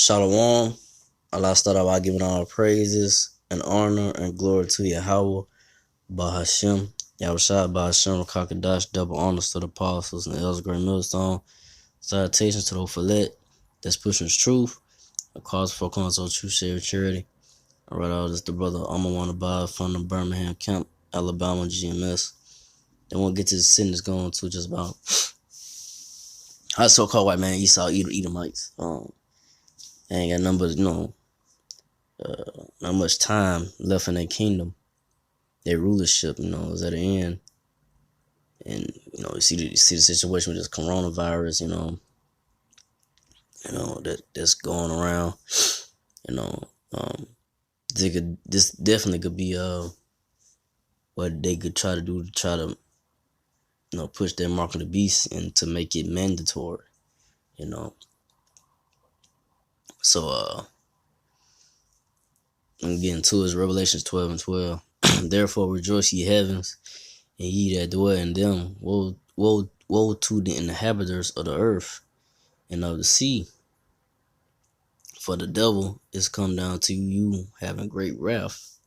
Shalom. Allah start out by giving all praises and honor and glory to YAHAWAH, Bahashem, Yahushua, Bahashem, Kakadash, double honors to the apostles and the elders, great millstone. Salutations to the Ophelet that's pushing his truth, a cause for console, true share charity. I read all this, the brother Amawanabad from the Birmingham camp, Alabama, GMS. Then we'll get to the sentence going to just about how so-called white man Esau Edomites. They ain't got nothing but, not much time left in their kingdom. Their rulership, is at an end. And, you see the situation with this coronavirus, that's going around. This definitely could be what they could try to do to try to, push their mark of the beast and to make it mandatory, So I'm getting to is Revelations 12:12. Therefore rejoice ye heavens, and ye that dwell in them. Woe to the inhabitants of the earth and of the sea. For the devil is come down to you having great wrath,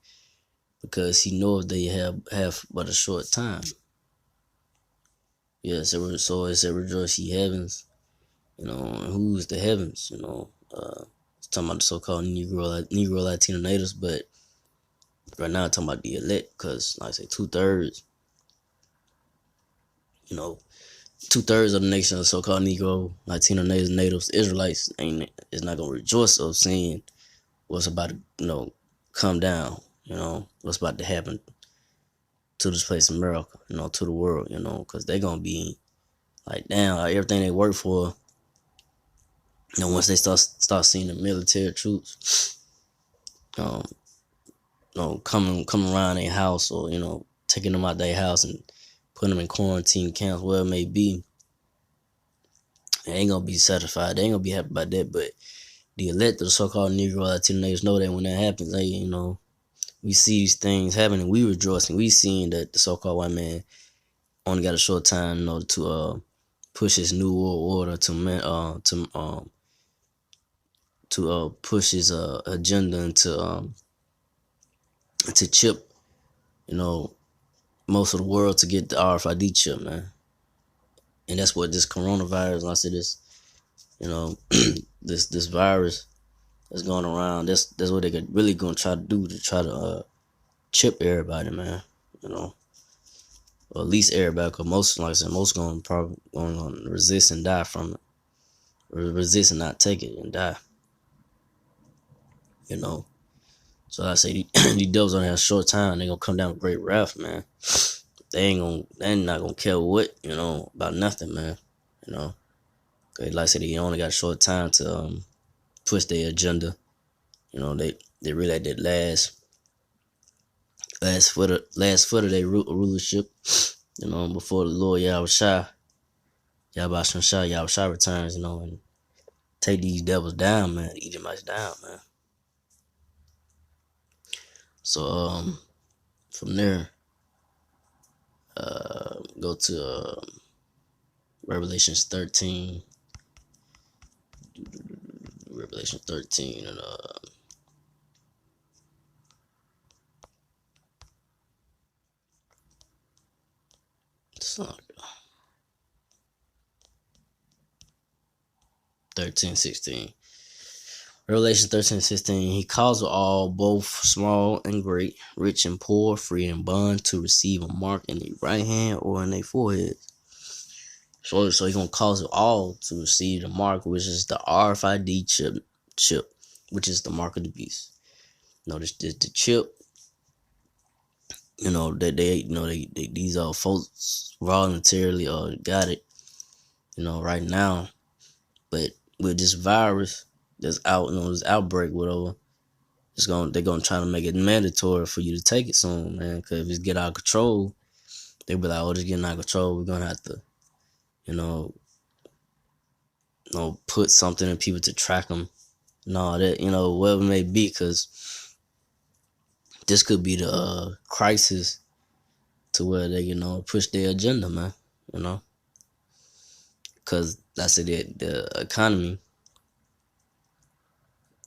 because he knoweth they have but a short time. Yes, so it said rejoice ye heavens. And who's the heavens? It's talking about the so-called Negro Latino natives, but right now I'm talking about the elect, because like I say, 2/3, 2/3 of the nation of so-called Negro Latino natives, Israelites is not gonna rejoice of seeing what's about to come down, what's about to happen to this place, America, to the world, because they're gonna be like, damn, like everything they work for. Once they start seeing the military troops, coming around their house, or taking them out their house and putting them in quarantine camps, whatever it may be, they ain't gonna be satisfied. They ain't gonna be happy about that. But the elect, the so-called Negro Latino natives, know that when that happens, we see these things happening, we rejoicing. We seeing that the so-called white man only got a short time, to push his new world order, to push his agenda into to chip, most of the world to get the RFID chip, man. And that's what this coronavirus, like I said, this, this virus that's going around. That's what they could really gonna try to do, to try to chip everybody, man. Or at least everybody, because most, like I said, most probably going to resist and die from it, or resist and not take it and die. So I say these devils only have a short time. They gonna come down with great wrath, man. They're not gonna care what, about nothing, man. Cause like I said, they only got a short time to push their agenda. They really at that last foot of their rulership. Before the Lord Yahushua returns, and take these devils down, man. The Edomites down, man. So from there, go to Revelation 13. Revelation 13 and so 13:16. Revelation 13:16. He calls all, both small and great, rich and poor, free and bond, to receive a mark in their right hand or in their forehead. So he's gonna cause it all to receive the mark, which is the RFID chip, which is the mark of the beast. The chip. That these folks voluntarily got it, right now. But with this virus that's out, this outbreak, whatever, they're gonna try to make it mandatory for you to take it soon, man. Because if it's get out of control, they'll be like, oh, it's getting out of control. We're gonna have to, put something in people to track them and all that, whatever it may be. Because this could be the crisis to where they, push their agenda, man. Because that's it. The economy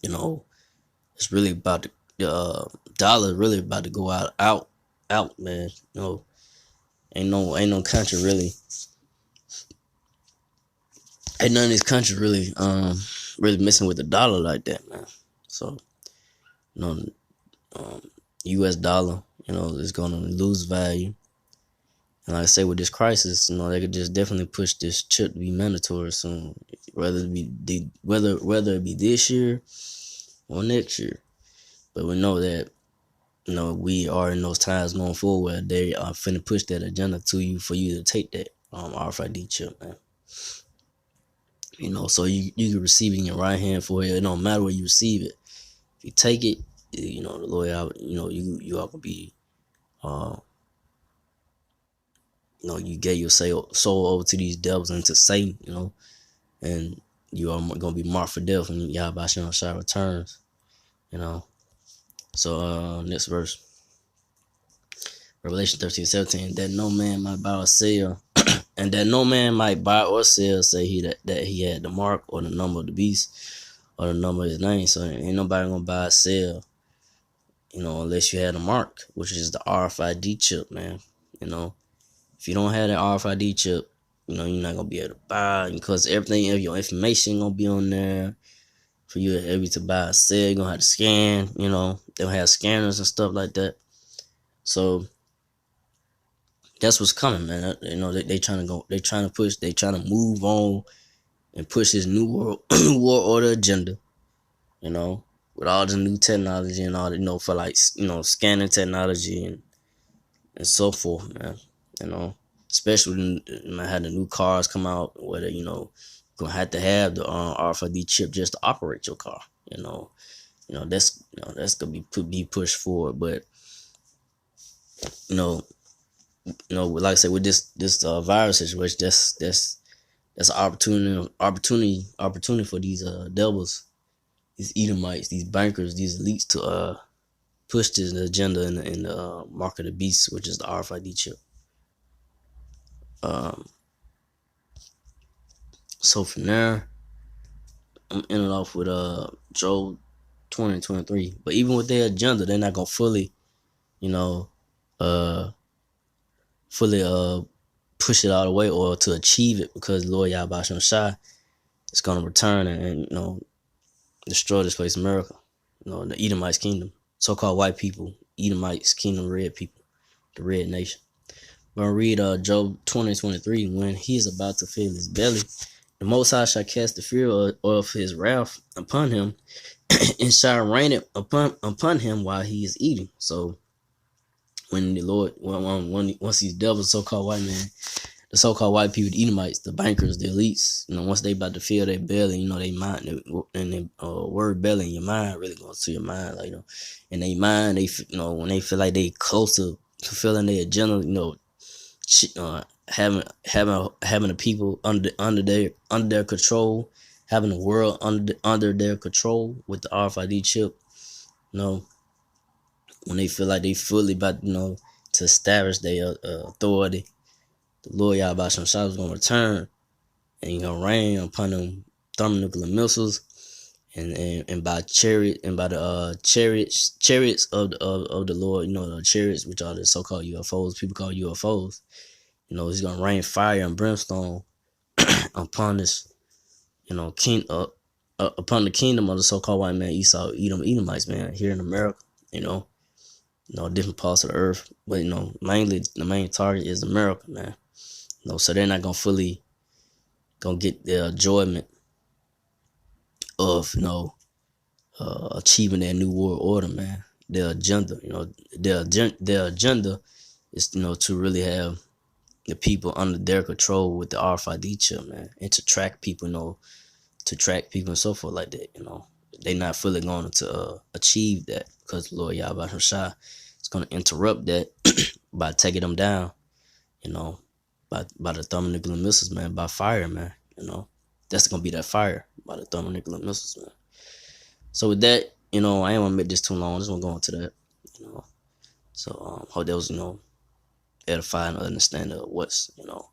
You know, it's really about the dollar really about to go out, man. You know, ain't no country really, ain't none of these countries really really messing with the dollar like that, man. So you know, um, U.S. dollar, you know, is gonna lose value. And like I say, with this crisis, you know, they could just definitely push this chip to be mandatory soon, whether it be whether it be this year or next year. But we know that, you know, we are in those times going forward where they are finna push that agenda to you for you to take that RFID chip, man. You know, so you can receive it in your right hand for it. It don't matter where you receive it. If you take it, you know, the Lord, you know, you are gonna be, uh, you know, you gave your soul over to these devils and to Satan, you know, and you are gonna be marked for death when YAHAWASHI returns, you know. So next verse, Revelation 13:17, that no man might buy or sell, and that no man might buy or sell, say he that he had the mark or the number of the beast or the number of his name. So ain't nobody gonna buy or sell, you know, unless you had a mark, which is the RFID chip, man. You know, if you don't have that RFID chip, you know, you're not gonna be able to buy, because everything of your information gonna be on there. For you to able to buy or sell, you're gonna have to scan, you know, they'll have scanners and stuff like that. So that's what's coming, man. You know, they trying to go, they trying to push, they trying to move on and push this new world new world order agenda, you know, with all the new technology and all the, you know, for like, you know, scanning technology and so forth, man. You know, especially when I had the new cars come out, where they, you know, gonna have to have the RFID chip just to operate your car. You know that's gonna be pushed forward, but you know, like I said, with this virus situation, that's an opportunity for these devils, these Edomites, these bankers, these elites to push this agenda in the mark of the beast, which is the RFID chip. Um, so from there, I'm ending off with Job 20:23. But even with their agenda, they're not gonna fully, you know, uh, fully push it all the way or to achieve it, because Lord YAHAWASHI is gonna return and you know, destroy this place, America. You know, the Edomites kingdom, so-called white people, Edomites kingdom, red people, the red nation. I'm gonna read Job 20:23. When he is about to fill his belly, the Most High shall cast the fear of his wrath upon him, and shall rain it upon him while he is eating. So when the Lord, once these devils, so-called white man, the so-called white people, the Edomites, the bankers, the elites, you know, once they about to fill their belly, you know, they mind, and the word belly in your mind really goes to your mind, like, you know, in their mind, they, you know, when they feel like they close to fulfilling their agenda, you know, having the people under their control, having the world under their control with the RFID chip, you know, when they feel like they fully about, you know, to establish their authority, the Lord YAHAWASHI is gonna return, and he's gonna rain upon them thermonuclear missiles and by chariot and by the chariots of the Lord, you know, the chariots, which are the so-called UFOs, people call UFOs. You know, he's gonna rain fire and brimstone upon this, you know, upon the kingdom of the so-called white man, Esau, Edomites, man, here in America. You know, different parts of the earth, but you know, mainly the main target is America, man. You know, so they're not gonna get the enjoyment of, you know, achieving that new world order, man. Their agenda, you know, their agenda is, you know, to really have the people under their control with the RFID chip, man, and to track people, you know, to track people and so forth like that. You know, they not fully going to achieve that, because Lord YAHAWASHI is going to interrupt that by taking them down. You know, by the thermonuclear missiles, man, by fire, man. You know, that's gonna be that fire by the thermonuclear missiles, man. So with that, you know, I ain't want to make this too long. I just want to go into that, you know. So hope that was, you know, edifying and understanding of what's, you know,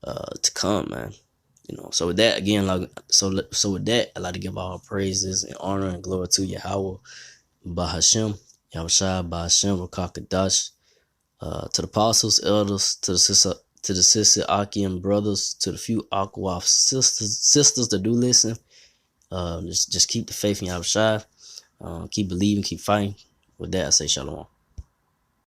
to come, man. So with that, again, so with that, I like to give all praises and honor and glory to Yahweh, Bahashem, Yahushua, Bahashem, Rakakadash, to the apostles, elders, to the sister Akim brothers, to the few Akwaf sisters that do listen. Just keep the faith in Yahushua. Keep believing, keep fighting. With that, I say shalom.